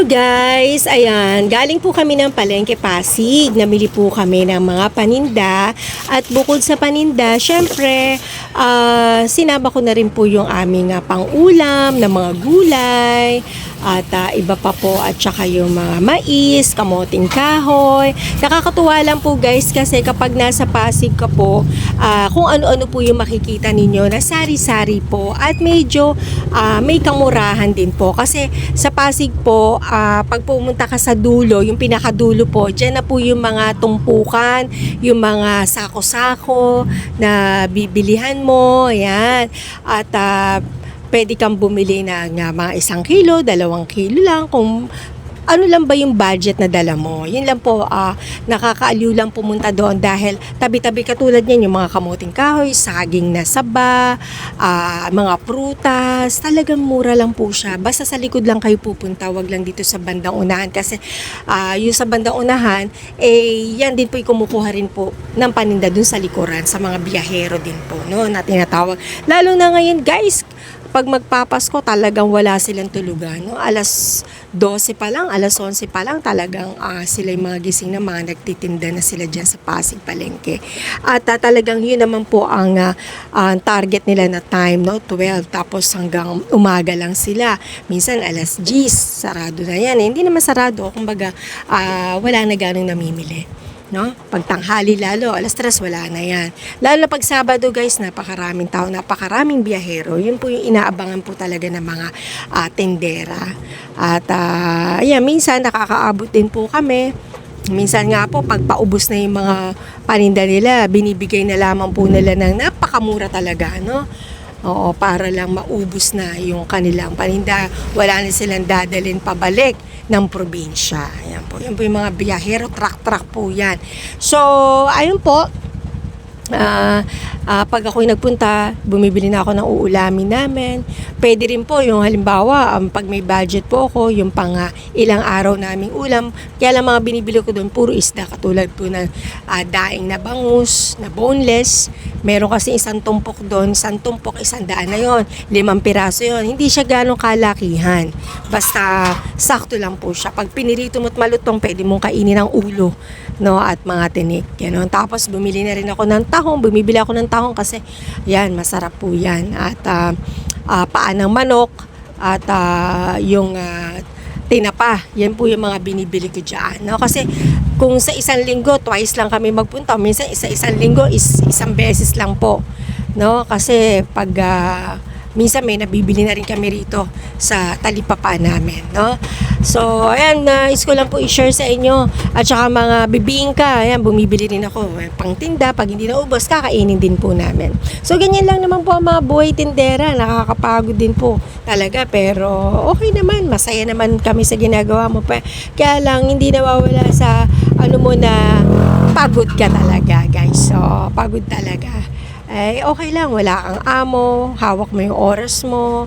Hello guys! Ayan, galing po kami ng Palengke Pasig. Namili po kami ng mga paninda. At bukod sa paninda, syempre, sinama ko na rin po yung aming pang-ulam na mga gulay. At iba pa po, at saka yung mga mais, kamoting kahoy. Nakakatuwa lang po guys kasi kapag nasa Pasig ka po, kung ano-ano po yung makikita ninyo na sari-sari po. At medyo may kamurahan din po. Kasi sa Pasig po, pag pumunta ka sa dulo, yung pinakadulo po, dyan na po yung mga tumpukan, yung mga sako-sako na bibilihan mo, ayan. At pwede kang bumili ng mga 1 kilo, 2 kilo lang, kung ano lang ba yung budget na dala mo. Yun lang po, nakakaaliw lang pumunta doon dahil tabi-tabi katulad niyan yung mga kamuting kahoy, saging na saba, mga prutas, talagang mura lang po siya. Basta sa likod lang kayo pupunta, wag lang dito sa bandang unahan kasi yung sa bandang unahan, yan din po yung kumukuha rin po ng paninda dun sa likuran, sa mga biyahero din po, no, na tinatawag. Lalo na ngayon guys, pag magpapasko talagang wala silang tulugan, no? Alas 12 pa lang, alas 11 pa lang talagang sila yung mga gising na mga nagtitinda na sila dyan sa Pasig Palengke. At talagang yun naman po ang target nila na time, no? 12, tapos hanggang umaga lang sila. Minsan alas 10, sarado na yan. Hindi naman sarado, kumbaga wala na ganong namimili. No? Pag tanghali lalo, alas 3 wala na yan. Lalo na pag Sabado guys, napakaraming tao, napakaraming biyahero. Yun po yung inaabangan po talaga ng mga tendera. At minsan nakakaabot din po kami. Minsan nga po, pag paubos na yung mga paninda nila, binibigay na lamang po nila ng napakamura talaga, no? Oo, para lang maubos na yung kanilang paninda. Wala na silang dadalhin pabalik ng probinsya. Ayan po. Yan po yung mga biyahero, truck po yan. So, ayun po. Pag ako'y nagpunta, bumibili na ako ng uulamin namin. Pwede rin po yung halimbawa, pag may budget po ako, yung pang ilang araw naming ulam. Kaya lang mga binibili ko doon, puro isda. Katulad po ng daing na bangus, na boneless. Meron kasi isang tumpok doon, 100 na yon, 5 piraso yon. Hindi siya ganong kalakihan. Basta sakto lang po siya. Pag pinirito mo't malutong, pwede mong kainin ang ulo, no, at mga tinik. Ganon. Tapos bumili na rin ako ng tahong. Bumibili ako ng tahong kasi yan, masarap po yan. At paa ng manok at yung tinapa. Yan po yung mga binibili ko dyan, no? Kasi kung sa isang linggo, twice lang kami magpunta. Minsan isang linggo is isang beses lang po, no? Kasi pag minsan may nabibili na rin kami rito sa talipapa namin, no? So, ayan, nais ko lang po i-share sa inyo. At saka mga bibingka, ayan, bumibili rin ako. Pangtinda, pag hindi na ubos, kakainin din po namin. So, ganyan lang naman po ang mga buhay tindera. Nakakapagod din po talaga. Pero, okay naman. Masaya naman kami sa ginagawa mo. Kaya lang, hindi nawawala sa, mo na pagod ka talaga, guys. So, pagod talaga. Okay lang, wala kang amo, hawak mo yung oras mo.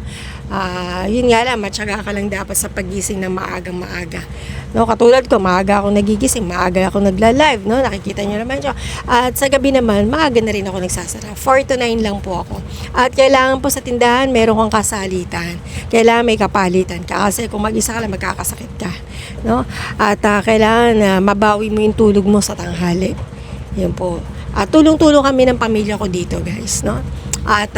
Yun nga lang, matyaga ka lang dapat sa pagising ng maaga. No, katulad ko, maaga ako nagigising, maaga ako nagla-live, no? Nakikita niyo naman siya. At sa gabi naman, maaga na rin ako nagsasara. 4 to 9 lang po ako. At kailangan po sa tindahan, meron kang kasalitan. Kailangan may kapalitan ka. Kasi kung mag-isa ka lang, magkakasakit ka. No? At kailangan mabawi mo yung tulog mo sa tanghali. Yan po. Tulong-tulong kami ng pamilya ko dito, guys, no? At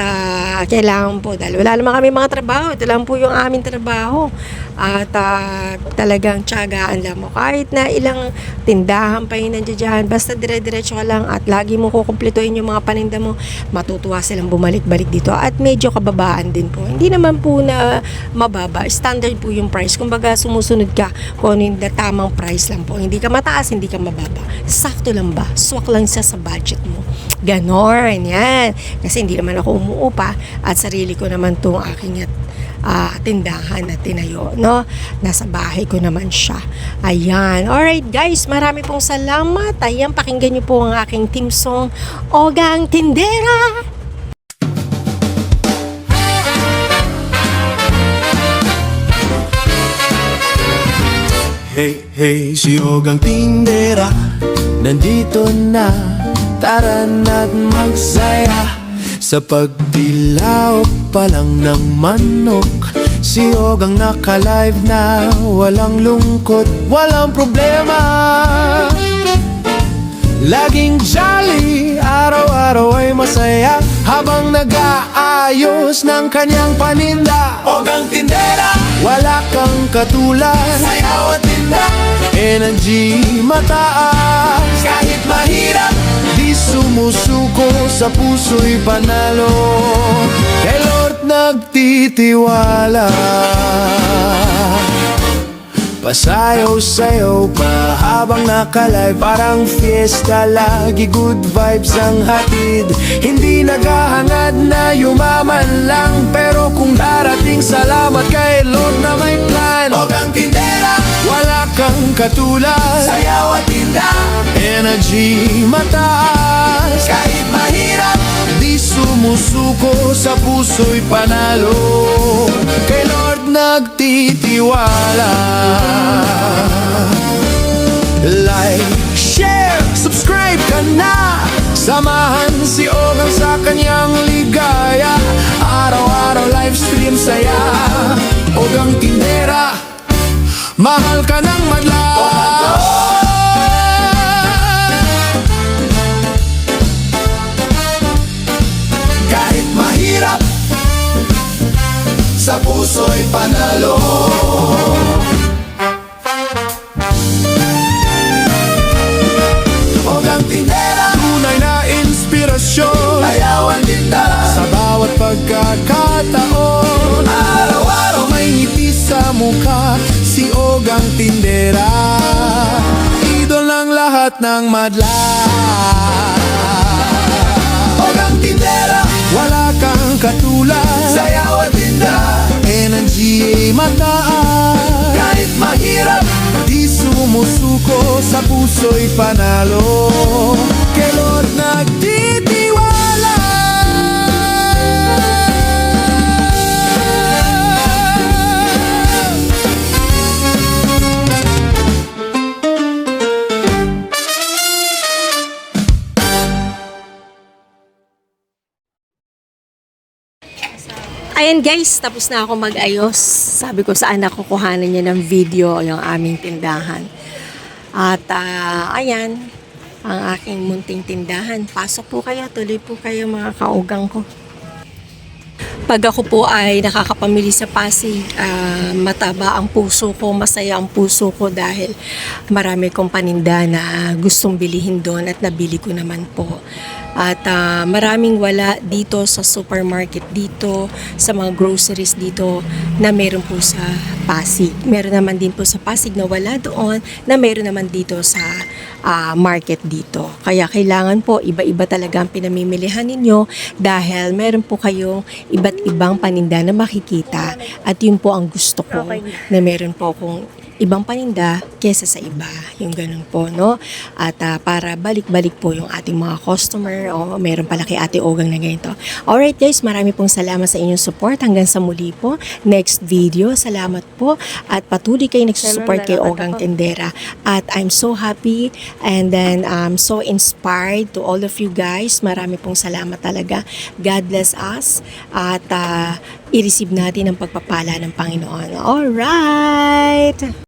kailangan po, dahil wala naman kami mga trabaho, ito lang po yung aming trabaho. At talagang tiyagaan lang mo. Kahit na ilang tindahan pa yun nandiyan, basta dire-diretso ka lang at lagi mo kukumpletuhin yung mga paninda mo, matutuwa silang bumalik-balik dito. At medyo kababaan din po. Hindi naman po na mababa. Standard po yung price. Kumbaga sumusunod ka kung ano yung tamang price lang po. Hindi ka mataas, hindi ka mababa. Sakto lang ba? Swak lang siya sa budget mo. Ganon, yan. Kasi hindi naman ako umuupa at sarili ko naman itong aking tindahan na tinayo, no? Nasa bahay ko naman siya. Ayan. Alright guys, marami pong salamat. Ayan, pakinggan niyo po ang aking team song, Ogang Tindera. Hey, hey, si Ogang Tindera nandito na. Tara na't magsaya sa pagdilaw pa lang ng manok. Si Ogang naka-live na, walang lungkot, walang problema. Laging jolly, araw-araw ay masaya, habang nag-aayos ng kanyang paninda. Ogang tindera, wala kang katulad, sayaw at tinda, energy mataas. Kahit mahirap, di sumusuko, sa puso'y panalo. Kay Lord nagtitiwala. Pasayaw-sayaw pa habang naka-live, parang fiesta, lagi good vibes ang hatid. Hindi naghahangad na yumaman lang, pero kung darating, salamat kay Lord na may plan. Ogang tindera, wala kang katulad, sayaw at tinda, energy mataas. Kahit mahirap, di sumusuko, sa puso'y panalo. Kay Lord nagtitiwala. Like, share, subscribe ka na, samahan si Ogang sa kanyang ligaya. Araw-araw live stream saya, Ogang tindera, mahal ka ng madla. Kahit mahirap, sa puso'y panalo. Ogang tindera, tunay na inspirasyon, ayawan tinda, sa bawat pagkakataon. Araw-araw may ngiti sa mukha, si Ogang tindera, idol ng lahat ng madla. Ogang tindera, wala kang katulad, sayaw at tinda, energy ay mataas. Kahit mahirap, di sumusuko, sa puso'y panalo. Kay Lord nagtitiwala. Ayan guys, tapos na ako mag-ayos. Sabi ko saan ako kuhanan niya ng video yung aming tindahan. At ayan, ang aking munting tindahan. Pasok po kayo, tuloy po kayo mga kaugang ko. Pag ako po ay nakakapamili sa Pasig, mataba ang puso ko, masaya ang puso ko dahil marami kong paninda na gustong bilihin doon at nabili ko naman po. At maraming wala dito sa supermarket dito, sa mga groceries dito na meron po sa Pasig. Meron naman din po sa Pasig na wala doon, na meron naman dito sa market dito. Kaya kailangan po iba-iba talaga ang pinamimilihan ninyo dahil meron po kayong iba't ibang paninda na makikita. At yun po ang gusto ko, na meron po akong ibang paninda kesa sa iba, yung ganun po, no? At para balik-balik po yung ating mga customer, o meron pala kay Ate Ogang na ganito. Alright guys, marami pong salamat sa inyong support. Hanggang sa muli po, next video, salamat po, at patuloy kayo nagsusupport kay Ogang Tindera. At I'm so happy and then I'm so inspired to all of you guys. Marami pong salamat talaga. God bless us at i-receive natin ang pagpapala ng Panginoon. Alright!